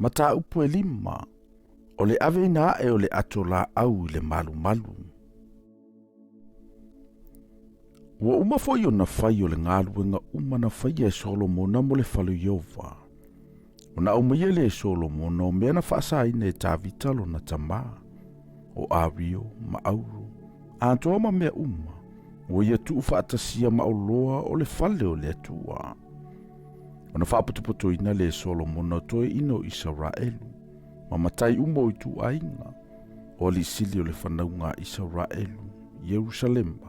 Mata upu e lima, o le ave ina e o le ato la au le malu malu. Ua uma foi o na fai o le ngaluenga uma na fai e Solomona mo le falu Iova. O na umaia le Solomona o mea na whaasa ina e tāvita lo na tamaa. O awio, ma auru, antoa ma mea uma, o ia tuu whaatasia ma o loa o le fale o le atua. O na whaaputuputo ina le Solomona toe ino Israelu, ma matai umo i tu ainga, o li sili o le whanaunga Israelu, Yerusalemba,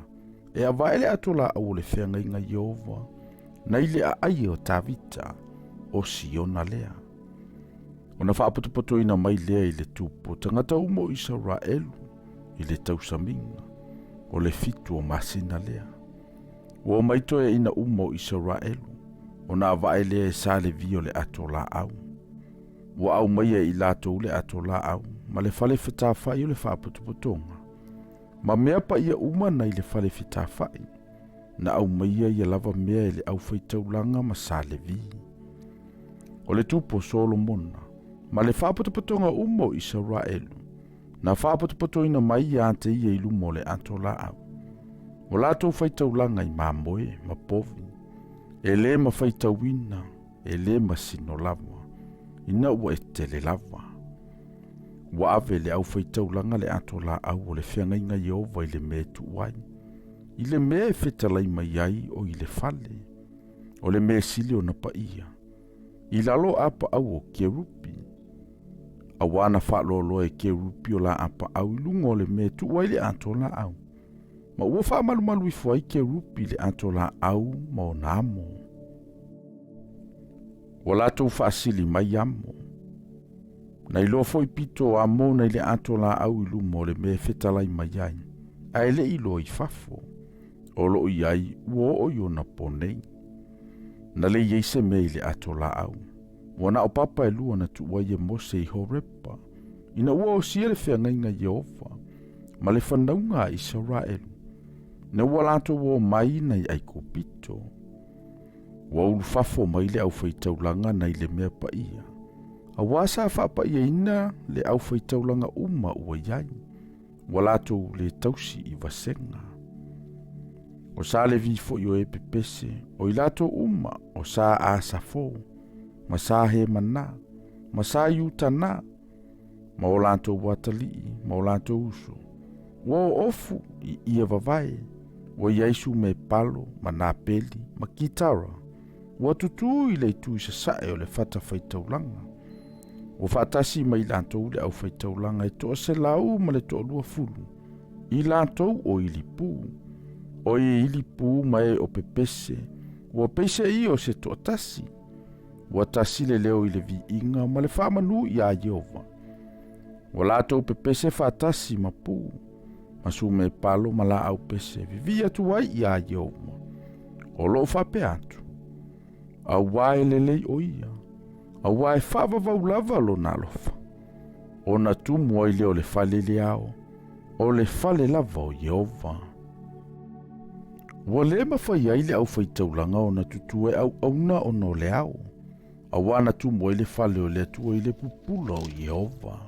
e a vaele atola au le Feagaiga Iova, na ile a ai o tāvita, o Siona lea. O na whaaputuputo ina mai lea i le tupo, tangata umo Israelu, i le tausaminga, o le fitu o masina lea. O maitoe ina umo Israelu, o na vaele e sa le vio le atola au. O au maia i lato le atola au, ma le fale fitawhai o le whaaputuputonga. Ma mea pa ia uma na i le fale fitawhai, na au maia i lava mea i le au Faitaulanga ma sa le vi. O le tupo Solomona, ma le whaaputuputonga umo Israelu, na whaaputuputo ina mai i ante ia i lumo le atola au. O lato Faitaulanga i mamoe, ma povi, e le ma Faitauina, e le ma sino lava, ina ua e tele lava. Ua ave le au Faitaulanga le atola au o le Feagaiga Iova i le me tuai, i le me e fetalai mai ai o i le fale, o le me sili o na paia, i lalo apa au o kerupi, a wana whaalolo e kerupi o la apa au i lungo o le me tuai le atola au, ma ua wha malu i fuai kerupi le atola au ma o namo. Wa latou whaasili mai amo, na i loa foi pito amo na i le atola au i lumo le me fetalai mai ai, a ele i loa i fafo, o lo i ai uo o i ona ponei, na le iei se me i le atola au, wana o papa e lua na tuwai e mose i horepa, ina ua o sia le Feagaiga Iova, ma le whanaunga a Israelu, na ua lato o mai na i aiko pito, ua ulu fafo mai le au Faitaulanga na i le mea paia, a wasa whapaia ina le au Faitaulanga uma ua iai, ua lato le tausi i vasenga. O sa le vifo i o e pepese, o i lato uma o sa a safo, ma sa he mana, ma sa iutana, ma o lato watali, ma o lato uso, ua o ofu i ia vavae, ua iaisu me palo, ma na peli, ma kitara, ua tutu i le tu isa sae o le fata Faitaulanga. O fatasi mai lantou le au Faitaulanga e toa se lau ma le toa lua fulu, i lantou o ilipu, o i ilipu mai o pepese, ua peise i o se toa tasi, ua tasi le leo i le vi inga ma le whamanu i a Iova. Ua latou pepese fatasi ma pu, ma su me palo ma la au pese, vivi atu ai i a Iova, o lo whape atu, a wae lelei o ia, a wae whavavau lava lo na alofa, o na tumu ai leo le fale leao, o le fale lava o Iova. Ua le mawhai ai le au Faitaulanga o na tutue au auna o no leao, a wana tumu ai le fale o le atua i le pupula o Iova.